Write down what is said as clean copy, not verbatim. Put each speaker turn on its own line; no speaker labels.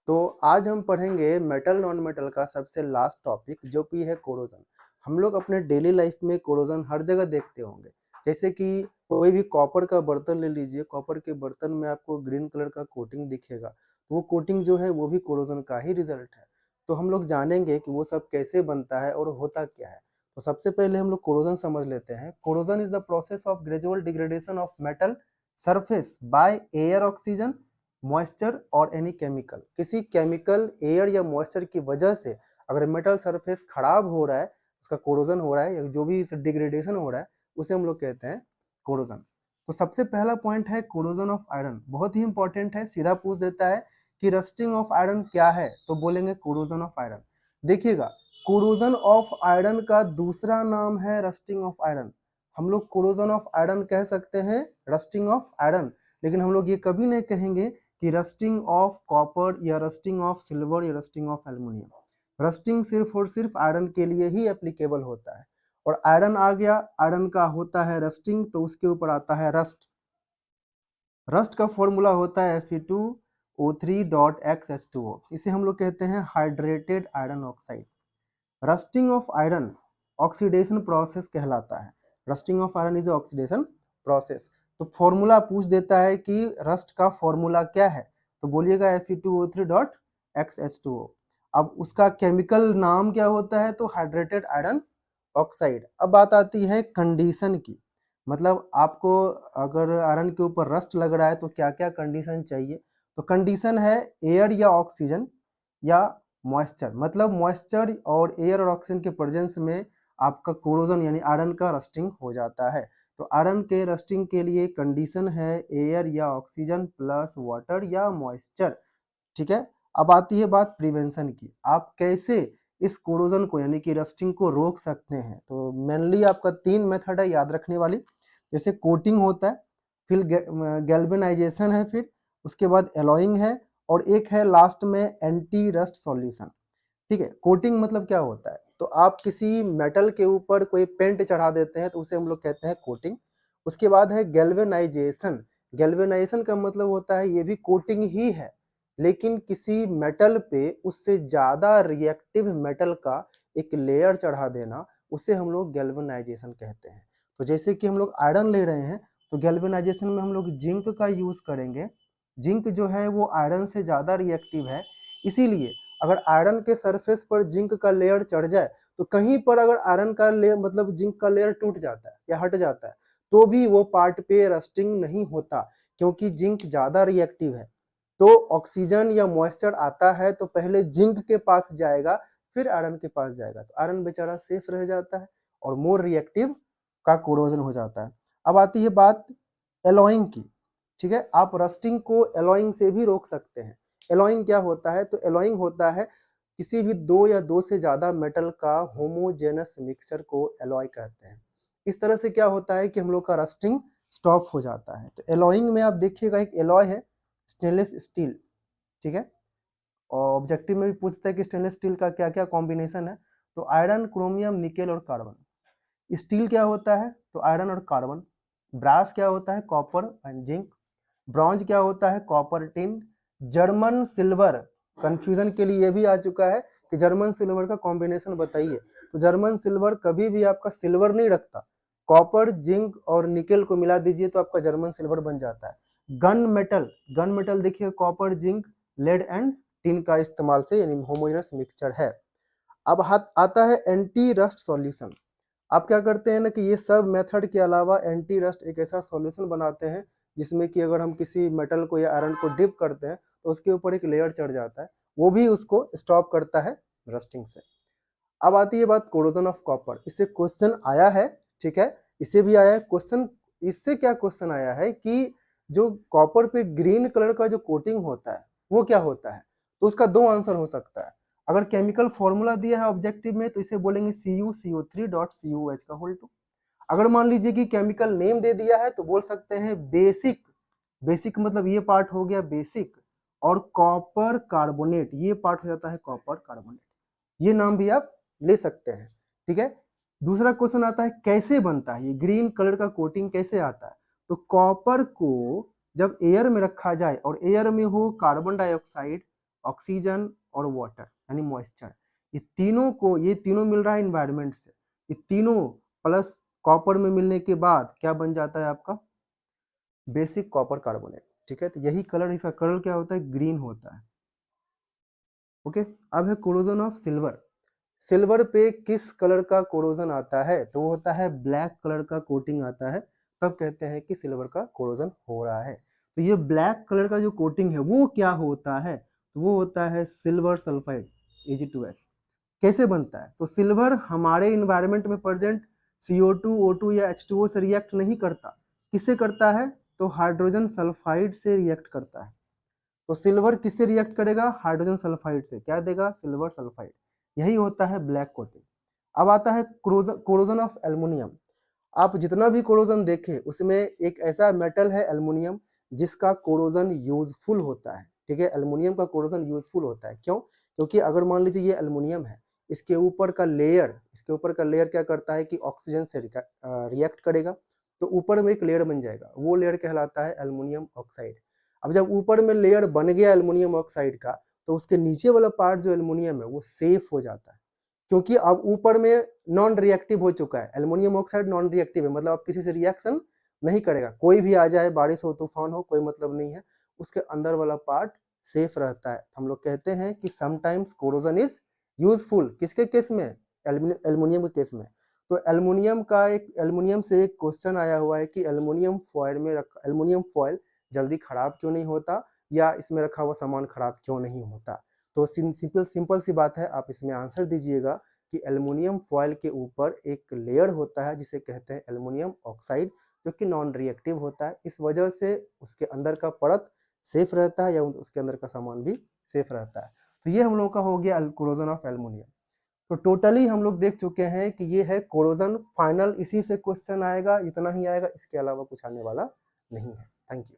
तो आज हम पढ़ेंगे मेटल नॉन मेटल का सबसे लास्ट टॉपिक जो कि है कोरोजन। हम लोग अपने डेली लाइफ में कोरोजन हर जगह देखते होंगे। जैसे कि कोई भी कॉपर का बर्तन ले लीजिए, कॉपर के बर्तन में आपको ग्रीन कलर का कोटिंग दिखेगा, तो वो कोटिंग जो है वो भी कोरोजन का ही रिजल्ट है। तो हम लोग जानेंगे कि वो सब कैसे बनता है और होता क्या है। तो सबसे पहले हम लोग कोरोजन समझ लेते हैं। Corrosion is the process of gradual degradation of metal surface by air, oxygen, moisture और एनी केमिकल। किसी केमिकल, एयर या मॉइस्चर की वजह से अगर मेटल सरफेस खराब हो रहा है, उसका कोरोजन हो रहा है या जो भी डिग्रेडेशन हो रहा है, उसे हम लोग कहते हैं कोरोजन। तो सबसे पहला पॉइंट है कोरोजन ऑफ आयरन। बहुत ही इंपॉर्टेंट है, सीधा पूछ देता है कि रस्टिंग ऑफ आयरन क्या है, तो बोलेंगे कोरोजन ऑफ आयरन। देखिएगा, कोरोजन ऑफ आयरन का दूसरा नाम है रस्टिंग ऑफ आयरन। हम लोग कोरोजन ऑफ आयरन कह सकते हैं, रस्टिंग ऑफ आयरन, लेकिन हम लोग ये कभी नहीं कहेंगे कि रस्टिंग ऑफ कॉपर या रस्टिंग ऑफ सिल्वर या रस्टिंग ऑफ एल्युमिनियम। रस्टिंग सिर्फ और सिर्फ आयरन के लिए ही एप्लीकेबल होता है। और आयरन आ गया, आयरन का होता है रस्टिंग, तो उसके ऊपर आता है रस्ट। रस्ट का फॉर्मूला होता है Fe2O3.XH2O। इसे हम लोग कहते हैं hydrated iron oxide. Rusting of iron oxidation process कहलाता है। Rusting of iron is oxidation process. तो फॉर्मूला पूछ देता है कि रस्ट का फॉर्मूला क्या है, तो बोलिएगा Fe2O3.XH2O। अब उसका केमिकल नाम क्या होता है, तो हाइड्रेटेड आयरन ऑक्साइड। अब बात आती है कंडीशन की, मतलब आपको अगर आयरन के ऊपर रस्ट लग रहा है तो क्या क्या कंडीशन चाहिए। तो कंडीशन है एयर या ऑक्सीजन या मॉइस्चर, मतलब मॉइस्चर और एयर और ऑक्सीजन के प्रेजेंस में आपका कोरोजन यानी आयरन का रस्टिंग हो जाता है। तो आयरन के रस्टिंग के लिए कंडीशन है एयर या ऑक्सीजन प्लस वाटर या मॉइस्चर। ठीक है। अब आती है बात प्रिवेंशन की, आप कैसे इस कोरोजन को यानी कि रस्टिंग को रोक सकते हैं। तो मेनली आपका 3 मेथड है याद रखने वाली। जैसे कोटिंग होता है, फिर गैल्वेनाइजेशन है, फिर उसके बाद एलॉइंग है, और एक है लास्ट में एंटी रस्ट सॉल्यूशन। ठीक है। कोटिंग मतलब क्या होता है, तो आप किसी मेटल के ऊपर कोई पेंट चढ़ा देते हैं तो उसे हम लोग कहते हैं कोटिंग। उसके बाद है गैल्वेनाइजेशन। गैल्वेनाइजेशन का मतलब होता है ये भी कोटिंग ही है, लेकिन किसी मेटल पे उससे ज्यादा रिएक्टिव मेटल का एक लेयर चढ़ा देना, उसे हम लोग गैल्वेनाइजेशन कहते हैं। तो जैसे कि हम लोग आयरन ले रहे हैं, तो गैल्वेनाइजेशन में हम लोग जिंक का यूज करेंगे। जिंक जो है वो आयरन से ज्यादा रिएक्टिव है, इसीलिए अगर आयरन के सरफेस पर जिंक का लेयर चढ़ जाए, तो कहीं पर अगर आयरन का लेयर मतलब जिंक का लेयर टूट जाता है या हट जाता है, तो भी वो पार्ट पे रस्टिंग नहीं होता, क्योंकि जिंक ज्यादा रिएक्टिव है। तो ऑक्सीजन या मॉइस्चर आता है तो पहले जिंक के पास जाएगा, फिर आयरन के पास जाएगा, तो आयरन बेचारा सेफ रह जाता है और मोर रिएक्टिव का कोरोजन हो जाता है। अब आती है बात एलॉइंग की। ठीक है, आप रस्टिंग को एलॉइंग से भी रोक सकते हैं। एलॉइंग क्या होता है, तो एलॉइंग होता है किसी भी दो या दो से ज्यादा मेटल का होमोजेनस मिक्सचर को एलॉय कहते हैं। इस तरह से क्या होता है कि हम लोग का रस्टिंग स्टॉप हो जाता है। तो एलॉइंग में आप देखिएगा एक एलॉय है स्टेनलेस स्टील। ठीक है, और ऑब्जेक्टिव में भी पूछता है कि स्टेनलेस स्टील का क्या क्या कॉम्बिनेशन है, तो आयरन, क्रोमियम, निकेल और कार्बन। स्टील क्या होता है, तो आयरन और कार्बन। ब्रास क्या होता है, कॉपर एंड जिंक। ब्रॉन्ज क्या होता है, copper tin. German silver, confusion के लिए ये भी आ चुका है कि जर्मन सिल्वर का कॉम्बिनेशन बताइए, तो जर्मन सिल्वर कभी भी आपका सिल्वर नहीं रखता, कॉपर, जिंक और निकेल को मिला दीजिए तो आपका जर्मन सिल्वर बन जाता है। गन मेटल, गन मेटल देखिए copper, zinc, lead and tin का इस्तेमाल से यानी होमोजेनस मिक्सचर है। अब हाथ आता है एंटी रस्ट सॉल्यूशन। आप क्या करते हैं ना कि ये सब मेथड के अलावा एंटी रस्ट एक ऐसा सॉल्यूशन बनाते हैं जिसमें कि अगर हम किसी मेटल को या आयरन को डिप करते हैं तो उसके ऊपर एक लेयर चढ़ जाता है, वो भी उसको स्टॉप करता है रस्टिंग से। अब आती है बात कोरोजन ऑफ कॉपर। इससे क्वेश्चन आया है, ठीक है, इससे भी आया है क्वेश्चन। इससे क्या क्वेश्चन आया है कि जो कॉपर पे ग्रीन कलर का जो कोटिंग होता है वो क्या होता है, तो उसका दो आंसर हो सकता है। अगर केमिकल फॉर्मूला दिया है ऑब्जेक्टिव में तो इसे बोलेंगे CuCO3.CuH का होल 2। अगर मान लीजिए कि केमिकल नेम दे दिया है तो बोल सकते हैं बेसिक। बेसिक मतलब ये पार्ट हो गया बेसिक, और कॉपर कार्बोनेट ये पार्ट हो जाता है कॉपर कार्बोनेट। ये नाम भी आप ले सकते हैं। ठीक है। दूसरा क्वेश्चन आता है कैसे बनता है ये ग्रीन कलर का कोटिंग, कैसे आता है, तो कॉपर को जब एयर में रखा जाए और एयर में हो कार्बन डाइऑक्साइड ऑक्सीजन और वाटर यानी मॉइस्चर, ये तीनों मिल रहा है इन्वायरमेंट से, ये तीनों प्लस कॉपर में मिलने के बाद क्या बन जाता है आपका बेसिक कॉपर कार्बोनेट। ठीक है, तो यही कलर, इसका कलर क्या होता है ग्रीन होता है। ओके, अब है कोरोजन ऑफ सिल्वर। सिल्वर पे किस कलर का कोरोजन आता है, तो वो होता है ब्लैक कलर का कोटिंग आता है, तब कहते हैं कि सिल्वर का कोरोजन हो रहा है। तो ये ब्लैक कलर का जो कोटिंग है वो क्या होता है, तो वो होता है सिल्वर सल्फाइड Ag2S। कैसे बनता है, तो सिल्वर हमारे इन्वायरमेंट में प्रेजेंट CO2 O2 या H2O से रिएक्ट नहीं करता, किससे करता है, तो हाइड्रोजन सल्फाइड से रिएक्ट करता है। तो सिल्वर किससे रिएक्ट करेगा, हाइड्रोजन सल्फाइड से, क्या देगा सिल्वर सल्फाइड, यही होता है ब्लैक कोटिंग। अब आता है कोरोजन ऑफ एल्युमिनियम। आप जितना भी कोरोजन देखें उसमें एक ऐसा मेटल है एल्युमिनियम जिसका कोरोजन यूजफुल होता है। ठीक है, एल्युमिनियम का कोरोजन यूजफुल होता है, क्यों, क्योंकि अगर मान लीजिए ये एल्युमिनियम है, इसके ऊपर का लेयर क्या करता है कि ऑक्सीजन से रिएक्ट करेगा, तो ऊपर में एक लेयर बन जाएगा, वो लेयर कहलाता है एल्युमिनियम ऑक्साइड। अब जब ऊपर में लेयर बन गया एल्युमिनियम ऑक्साइड का, तो उसके नीचे वाला पार्ट जो एल्युमिनियम है वो सेफ हो जाता है, क्योंकि अब ऊपर में नॉन रिएक्टिव हो चुका है, एल्युमिनियम ऑक्साइड नॉन रिएक्टिव है, मतलब अब किसी से रिएक्शन नहीं करेगा, कोई भी आ जाए, बारिश हो तूफान हो, कोई मतलब नहीं है, उसके अंदर वाला पार्ट सेफ रहता है। हम लोग कहते हैं कि समटाइम्स कोरोजन इज यूजफुल, किसके केस में, एल्युमिनियम के केस में। तो एल्युमिनियम से एक क्वेश्चन आया हुआ है कि एल्युमिनियम फॉयल जल्दी खराब क्यों नहीं होता, या इसमें रखा हुआ सामान खराब क्यों नहीं होता। तो सिंपल सी बात है, आप इसमें आंसर दीजिएगा कि एल्युमिनियम फॉयल के ऊपर एक लेयर होता है जिसे कहते हैं एल्युमिनियम ऑक्साइड, जो कि नॉन रिएक्टिव होता है, इस वजह से उसके अंदर का परत सेफ रहता है या उसके अंदर का सामान भी सेफ रहता है। तो ये हम लोग का हो गया कोरोजन ऑफ एल्युमिनियम। तो टोटली हम लोग देख चुके हैं कि ये है कोरोजन, फाइनल इसी से क्वेश्चन आएगा, इतना ही आएगा, इसके अलावा कुछ आने वाला नहीं है। Thank you.